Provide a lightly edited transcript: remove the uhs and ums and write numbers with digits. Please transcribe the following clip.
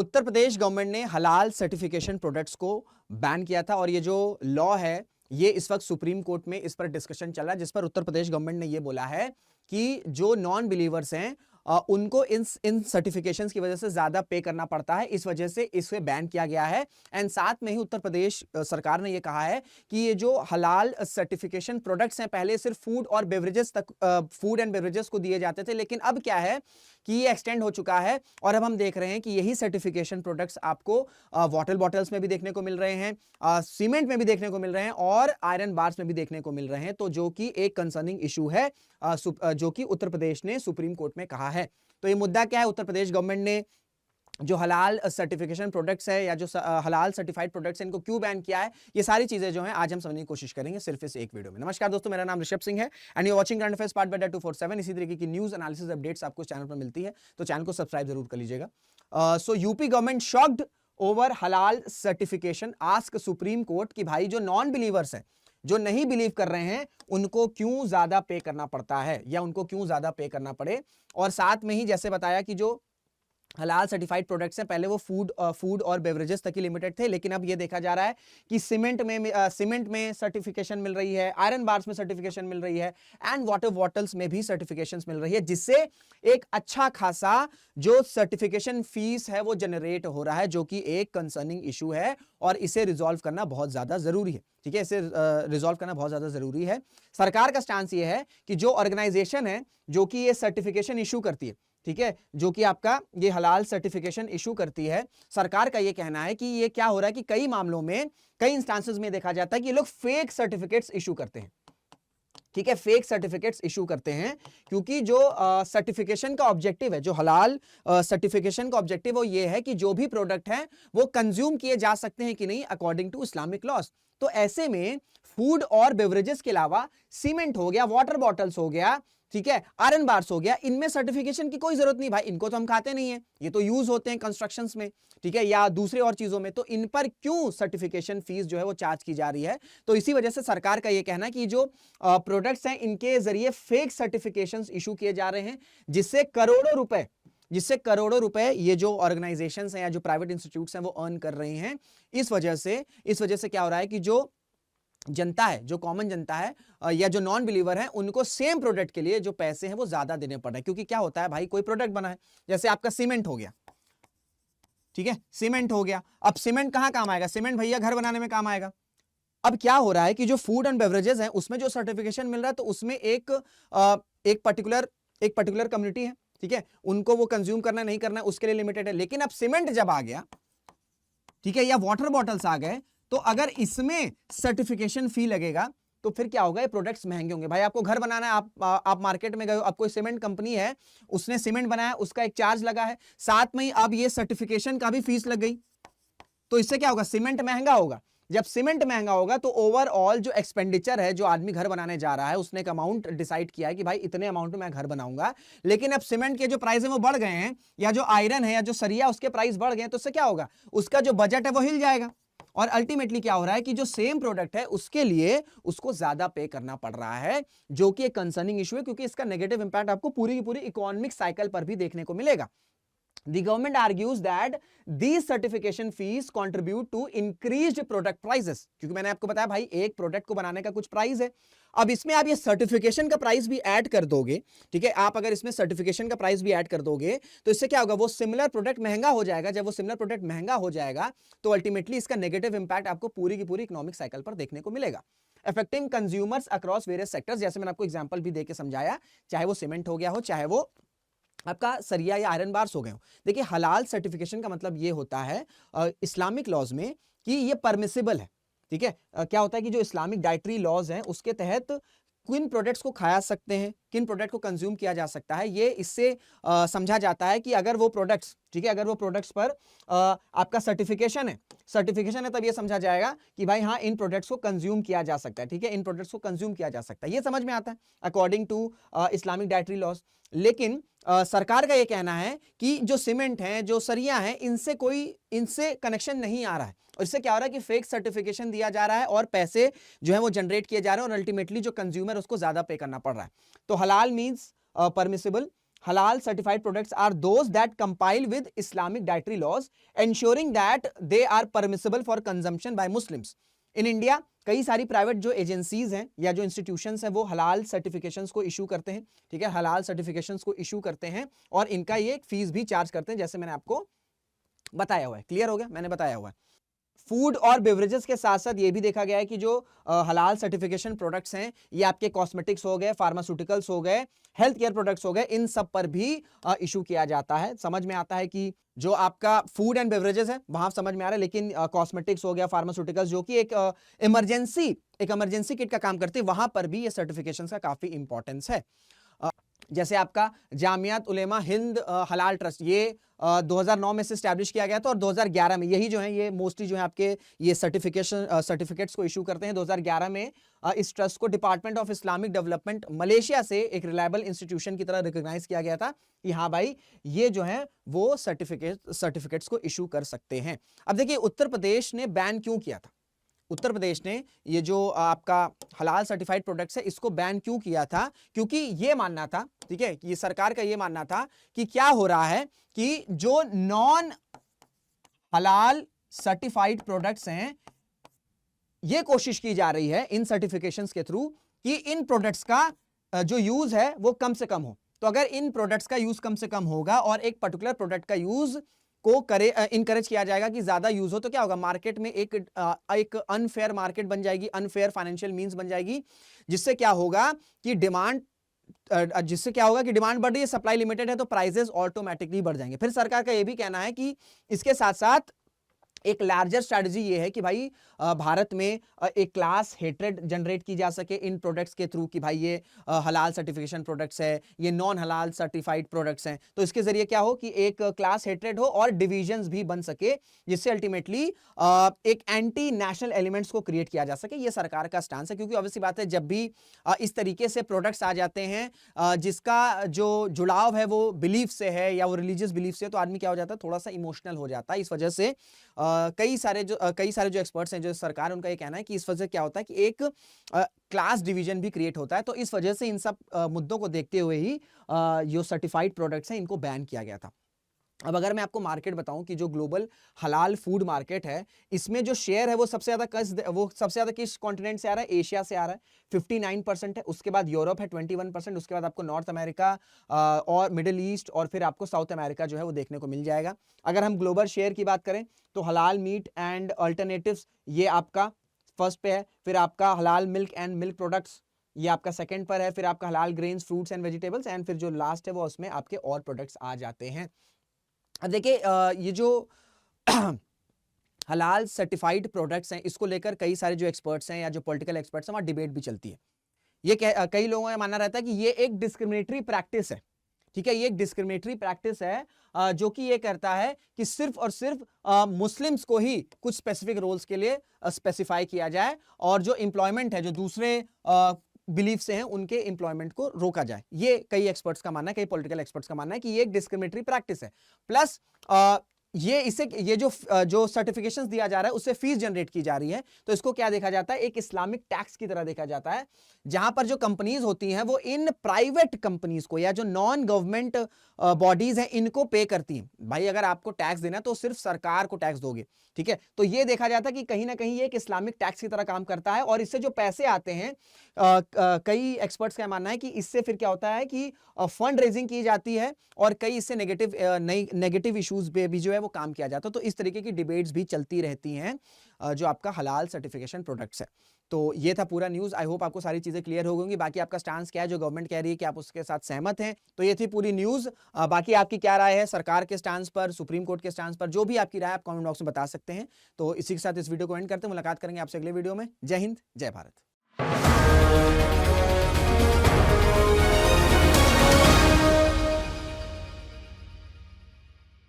Uttar Pradesh government ने हलाल certification products को बैन किया था और ये जो लॉ है ये इस वक्त सुप्रीम कोर्ट में इस पर डिस्कशन चल रहा है, जिस पर उत्तर प्रदेश गवर्नमेंट ने ये बोला है कि जो नॉन बिलीवर्स हैं उनको इन सर्टिफिकेशंस की वजह से ज्यादा पे करना पड़ता है, इस वजह से इसे बैन किया गया है। एंड साथ में ही उत्तर प्रदेश सरकार ने ये कहा है कि ये जो हलाल सर्टिफिकेशन प्रोडक्ट्स हैं पहले सिर्फ फूड और बेवरेजेस तक, फूड एंड बेवरेजेस को दिए जाते थे, लेकिन अब क्या है कि ये एक्सटेंड हो चुका है और अब हम देख रहे हैं कि यही सर्टिफिकेशन प्रोडक्ट्स आपको वाटर बॉटल्स में भी देखने को मिल रहे हैं, सीमेंट में भी देखने को मिल रहे हैं और आयरन बार्स में भी देखने को मिल रहे हैं, तो जो कि एक कंसर्निंग इशू है जो कि उत्तर प्रदेश ने सुप्रीम कोर्ट में कहा है। तो ये मुद्दा क्या है, उत्तर प्रदेश गवर्नमेंट ने जो हलाल सर्टिफिकेशन प्रोडक्ट्स है या जो हलाल सर्टिफाइड प्रोडक्ट्स हैं इनको क्यों बैन किया है, ये सारी चीजें जो हैं आज हम समझने की कोशिश करेंगे सिर्फ इस एक वीडियो में। नमस्कार दोस्तों, मेरा नाम ऋषभ सिंह है and you watching current affairs part by 247। इसी तरीके की न्यूज एनालिसिस अपडेट्स आपको चैनल पर मिलती है, तो चैनल को सब्सक्राइब जरूर कर लीजिएगा। सो यूपी गवर्नमेंट शॉक्ड ओवर हलाल सर्टिफिकेशन, आस्क सुप्रीम कोर्ट कि भाई जो नॉन बिलीवर्स है, जो नहीं बिलीव कर रहे हैं, उनको क्यों ज्यादा पे करना पड़ता है या उनको क्यों ज्यादा पे करना पड़े। और साथ में ही जैसे बताया कि जो हलाल सर्टिफाइड प्रोडक्ट्स हैं पहले वो फूड और बेवरेजेस तक ही लिमिटेड थे, लेकिन अब ये देखा जा रहा है कि सीमेंट में सर्टिफिकेशन मिल रही है, आयरन बार्स में सर्टिफिकेशन मिल रही है एंड वाटर बॉटल्स में भी सर्टिफिकेशंस मिल रही है, जिससे एक अच्छा खासा जो सर्टिफिकेशन फीस है वो जनरेट हो रहा है, जो कि एक कंसर्निंग इशू है और इसे रिजॉल्व करना बहुत ज्यादा जरूरी है। ठीक है, इसे रिजॉल्व करना बहुत ज्यादा जरूरी है। सरकार का स्टांस ये है कि जो ऑर्गेनाइजेशन है जो कि ये सर्टिफिकेशन इशू करती है, ठीक है, जो कि आपका ये हलाल सर्टिफिकेशन इशू करती है, सरकार का ये कहना है कि ये क्या हो रहा है कि कई मामलों में, कई इंस्टांसेस में देखा जाता है कि ये लोग फेक सर्टिफिकेट्स इशू करते हैं। ठीक है, फेक सर्टिफिकेट्स इशू करते हैं क्योंकि जो सर्टिफिकेशन का ऑब्जेक्टिव है, जो हलाल सर्टिफिकेशन का ऑब्जेक्टिव वो ये है कि जो भी प्रोडक्ट है वो कंज्यूम किए जा सकते हैं कि नहीं अकॉर्डिंग टू इस्लामिक लॉस। तो ऐसे में फूड और बेवरेजेस के अलावा सीमेंट हो गया, वाटर बॉटल्स हो गया, ठीक है, आयरन बार्स हो गया, इनमें सर्टिफिकेशन की कोई जरूरत नहीं भाई, इनको तो हम खाते नहीं है, ये तो यूज होते हैं कंस्ट्रक्शंस में, ठीक है, या दूसरे और चीजों में, तो इन पर क्यों सर्टिफिकेशन फीस जो है वो चार्ज की जा रही है। तो इसी वजह से सरकार का ये कहना है कि जो प्रोडक्ट्स हैं इनके जरिए फेक सर्टिफिकेशंस इशू किए जा रहे हैं, जिससे करोड़ों रुपए ये जो ऑर्गेनाइजेशंस हैं या जो प्राइवेट इंस्टीट्यूट्स हैं वो अर्न कर रहे हैं। इस वजह से क्या हो रहा है कि जो जनता है, जो कॉमन जनता है या जो नॉन बिलीवर है, उनको सेम प्रोडक्ट के लिए जो पैसे हैं वो ज्यादा देने पड़ रहे हैं। क्योंकि क्या होता है भाई, कोई प्रोडक्ट बना है, जैसे आपका सीमेंट हो गया, ठीक है, सीमेंट हो गया, अब सीमेंट कहां काम आएगा, सीमेंट भैया घर बनाने में काम आएगा। अब क्या हो रहा है कि जो फूड एंड बेवरेजेस है उसमें जो सर्टिफिकेशन मिल रहा है, तो उसमें एक पर्टिकुलर कम्युनिटी है, ठीक है, उनको वो कंज्यूम करना नहीं करना उसके लिए लिमिटेड है। लेकिन अब सीमेंट जब आ गया, ठीक है, या वाटर बॉटल्स आ गए, तो अगर इसमें सर्टिफिकेशन फी लगेगा तो फिर क्या होगा, ये प्रोडक्ट्स महंगे होंगे। भाई आपको घर बनाना है, आप मार्केट में गए हो, अब कोई सीमेंट कंपनी है, उसने सीमेंट बनाया, उसका एक चार्ज लगा है, साथ में ही अब ये सर्टिफिकेशन का भी फीस लग गई, तो इससे क्या होगा, सीमेंट महंगा होगा। जब सीमेंट महंगा होगा तो ओवरऑल जो एक्सपेंडिचर है, जो आदमी घर बनाने जा रहा है उसने एक अमाउंट डिसाइड किया है कि भाई इतने अमाउंट में मैं घर बनाऊंगा, लेकिन अब सीमेंट के जो प्राइस है वो बढ़ गए हैं, या जो आयरन है या जो सरिया उसके प्राइस बढ़ गए हैं, तो इससे क्या होगा, उसका जो बजट है वो हिल जाएगा और अल्टीमेटली क्या हो रहा है कि जो सेम प्रोडक्ट है उसके लिए उसको ज्यादा पे करना पड़ रहा है, जो कि एक कंसर्निंग इशू है, क्योंकि इसका नेगेटिव इंपैक्ट आपको पूरी की पूरी इकोनॉमिक साइकिल पर भी देखने को मिलेगा। The government argues that these certification fees contribute to increased product prices, क्योंकि मैंने आपको बताया भाई एक प्रोडक्ट को बनाने का कुछ प्राइस है, अब इसमें आप ये सर्टिफिकेशन का प्राइस भी ऐड कर दोगे, ठीक है, आप अगर इसमें सर्टिफिकेशन का प्राइस भी ऐड कर दोगे तो इससे क्या होगा, वो सिमिलर प्रोडक्ट महंगा हो जाएगा। जब वो सिमिलर प्रोडक्ट महंगा हो जाएगा तो अल्टीमेटली इसका नेगेटिव इंपैक्ट आपको पूरी की पूरी इकोनॉमिक साइकिल पर देखने को मिलेगा, affecting consumers across various sectors. जैसे मैंने आपको एग्जांपल भी देके समझाया, चाहे वो सीमेंट हो गया हो, चाहे वो आपका सरिया या आयरन बार्स हो गए हो। देखिए, हलाल सर्टिफिकेशन का मतलब ये होता है इस्लामिक लॉज में कि ये परमिसिबल है, ठीक है। क्या होता है कि जो इस्लामिक डाइटरी लॉज हैं उसके तहत किन प्रोडक्ट्स को खाया सकते हैं, किन प्रोडक्ट को कंज्यूम किया जा सकता है, ये इससे समझा जाता है कि अगर वो प्रोडक्ट्स, ठीक है, अगर वो प्रोडक्ट्स पर आपका सर्टिफिकेशन है तब ये समझा जाएगा कि भाई हाँ इन प्रोडक्ट्स को कंज्यूम किया जा सकता है, ठीक है, इन प्रोडक्ट्स को कंज्यूम किया जा सकता है, ये समझ में आता है according to Islamic dietary laws. लेकिन सरकार का ये कहना है कि जो सीमेंट है, जो सरिया है, इनसे कनेक्शन नहीं आ रहा है और इससे क्या हो रहा है कि फेक सर्टिफिकेशन दिया जा रहा है और पैसे जो है वो जनरेट किए जा रहे हैं और अल्टीमेटली जो कंज्यूमर उसको ज्यादा पे करना पड़ रहा है। तो हलाल means permissible, halal certified products are those that compile with Islamic dietary laws, ensuring that they are permissible for consumption by Muslims. In India कई सारी प्राइवेट जो एजेंसीज हैं या जो इंस्टीट्यूशंस हैं वो हलाल सर्टिफिकेशंस को इशू करते हैं, ठीक है, हलाल सर्टिफिकेशंस को इशू करते हैं और इनका ये फीस भी चार्ज करते हैं, जैसे मैंने आपको बताया हुआ है। क्लियर हो गया, मैंने बताया हुआ है। फूड और बेवरेजेस के साथ साथ ये भी देखा गया है कि जो हलाल सर्टिफिकेशन प्रोडक्ट्स हैं ये आपके कॉस्मेटिक्स हो गए, फार्मास्यूटिकल्स हो गए, हेल्थ केयर प्रोडक्ट्स हो गए, इन सब पर भी इशू किया जाता है। समझ में आता है कि जो आपका फूड एंड बेवरेजेस है वहां समझ में आ रहा है, लेकिन कॉस्मेटिक्स हो गया, फार्मास्यूटिकल्स जो कि एक इमरजेंसी किट का काम करती है, वहां पर भी ये सर्टिफिकेशन का काफी इंपॉर्टेंस है। जैसे आपका जामियात उलेमा हिंद हलाल ट्रस्ट, ये 2009 में से स्टैब्लिश किया गया था और 2011 में यही जो है ये मोस्टली जो है आपके ये सर्टिफिकेट्स को इशू करते हैं। 2011 में इस ट्रस्ट को department of Islamic development Malaysia से एक रिलायबल इंस्टीट्यूशन की तरह रिकॉग्नाइज किया गया था कि हाँ भाई ये जो है वो सर्टिफिकेट्स को इशू कर सकते हैं। अब देखिए उत्तर प्रदेश ने बैन क्यों किया था, उत्तर प्रदेश ने ये जो आपका हलाल सर्टिफाइड प्रोडक्ट्स है इसको बैन क्यों किया था, क्योंकि ये मानना था, ठीक है, ये सरकार का ये मानना था कि क्या हो रहा है कि जो नॉन हलाल सर्टिफाइड प्रोडक्ट्स हैं ये कोशिश की जा रही है इन सर्टिफिकेशंस के थ्रू कि इन प्रोडक्ट्स का जो यूज है वो कम से कम हो। तो अगर इन प्रोडक्ट्स का यूज कम से कम होगा और एक पर्टिकुलर प्रोडक्ट का यूज को इनकरेज किया जाएगा कि ज्यादा यूज हो, तो क्या होगा, मार्केट में एक अनफेयर मार्केट बन जाएगी, अनफेयर फाइनेंशियल मींस बन जाएगी, जिससे क्या होगा कि डिमांड बढ़ रही है, सप्लाई लिमिटेड है, तो प्राइसेस ऑटोमेटिकली बढ़ जाएंगे। फिर सरकार का यह भी कहना है कि इसके साथ साथ एक लार्जर स्ट्रैटेजी ये है कि भाई भारत में एक क्लास हेट्रेड जनरेट की जा सके इन प्रोडक्ट्स के थ्रू कि भाई ये हलाल सर्टिफिकेशन प्रोडक्ट्स है, ये नॉन हलाल सर्टिफाइड प्रोडक्ट्स हैं, तो इसके जरिए क्या हो कि एक क्लास हेट्रेड हो और डिविजन्स भी बन सके, जिससे अल्टीमेटली एक एंटी नेशनल एलिमेंट्स को क्रिएट किया जा सके। ये सरकार का स्टांस है, क्योंकि ऑब्वियसली बात है जब भी इस तरीके से प्रोडक्ट्स आ जाते हैं जिसका जो जुड़ाव है वो बिलीफ से है या वो रिलीजियस बिलीफ से, तो आदमी क्या हो जाता है, थोड़ा सा इमोशनल हो जाता है। इस वजह से कई सारे जो एक्सपर्ट्स हैं, जो सरकार, उनका ये कहना है कि इस वजह से क्या होता है कि एक क्लास डिवीजन भी क्रिएट होता है। तो इस वजह से इन सब मुद्दों को देखते हुए ही जो सर्टिफाइड प्रोडक्ट्स हैं इनको बैन किया गया था। अब अगर मैं आपको मार्केट बताऊं कि जो ग्लोबल हलाल फूड मार्केट है इसमें जो शेयर है वो सबसे ज्यादा किस कॉन्टिनेंट से आ रहा है, एशिया से आ रहा है, 59% है। उसके बाद यूरोप है 21%, उसके बाद आपको नॉर्थ अमेरिका और मिडिल ईस्ट और फिर आपको साउथ अमेरिका जो है वो देखने को मिल जाएगा। अगर हम ग्लोबल शेयर की बात करें तो हलाल मीट एंड अल्टरनेटिव्स ये आपका फर्स्ट पे है, फिर आपका हलाल मिल्क एंड मिल्क प्रोडक्ट्स ये आपका सेकंड पर है, फिर आपका हलाल grains, fruits and vegetables, and फिर जो लास्ट है वो उसमें आपके और प्रोडक्ट्स आ जाते हैं। अब देखिए ये जो हलाल सर्टिफाइड प्रोडक्ट्स हैं इसको लेकर कई सारे जो एक्सपर्ट्स हैं या जो पॉलिटिकल एक्सपर्ट्स हैं वहाँ डिबेट भी चलती है। ये कई लोगों का मानना रहता है कि ये एक डिस्क्रिमिनेटरी प्रैक्टिस है, ठीक है, ये एक डिस्क्रिमिनेटरी प्रैक्टिस है जो कि ये करता है कि सिर्फ और सिर्फ मुस्लिम्स को ही कुछ स्पेसिफिक रोल्स के लिए स्पेसिफाई किया जाए और जो एम्प्लॉयमेंट है जो दूसरे बिलीफ से हैं उनके एम्प्लॉयमेंट को रोका जाए। ये कई एक्सपर्ट्स का मानना है, कई पॉलिटिकल एक्सपर्ट्स का मानना है कि ये एक डिस्क्रिमिनेटरी प्रैक्टिस है। प्लस ये जो सर्टिफिकेशंस दिया जा रहा है उससे फीस जनरेट की जा रही है, तो इसको क्या देखा जाता है, एक इस्लामिक टैक्स की तरह देखा जाता है, जहां पर जो कंपनीज होती हैं वो इन प्राइवेट कंपनीज को या जो नॉन गवर्नमेंट बॉडीज हैं इनको पे करती हैं। भाई अगर आपको टैक्स देना है तो सिर्फ सरकार को टैक्स दोगे, ठीक है, तो ये देखा जाता है कि कहीं ना कहीं ये एक इस्लामिक टैक्स की तरह काम करता है और इससे जो पैसे आते हैं कई एक्सपर्ट्स का मानना है कि इससे फिर क्या होता है कि फंड रेजिंग की जाती है और कई इससे नेगेटिव इश्यूज पे भी जो है वो काम किया जाता है। तो इस तरीके की डिबेट्स भी चलती रहती हैं जो आपका हलाल सर्टिफिकेशन प्रोडक्ट्स है। तो ये था पूरा न्यूज़। आई होप आपको सारी चीज़ें क्लियर हो गई। बाकी आपका स्टांस क्या है, जो गवर्नमेंट कह रही है कि आप उसके साथ सहमत हैं, तो ये थी पूरी न्यूज़। बाकी आपकी क्या राय है सरकार के स्टांस पर, सुप्रीम कोर्ट के स्टांस पर, जो भी आपकी राय आप कमेंट बॉक्स में बता सकते हैं। तो इसी के साथ इस वीडियो को एंड करते हैं, मुलाकात करेंगे आपसे अगले वीडियो में। जय हिंद, जय भारत।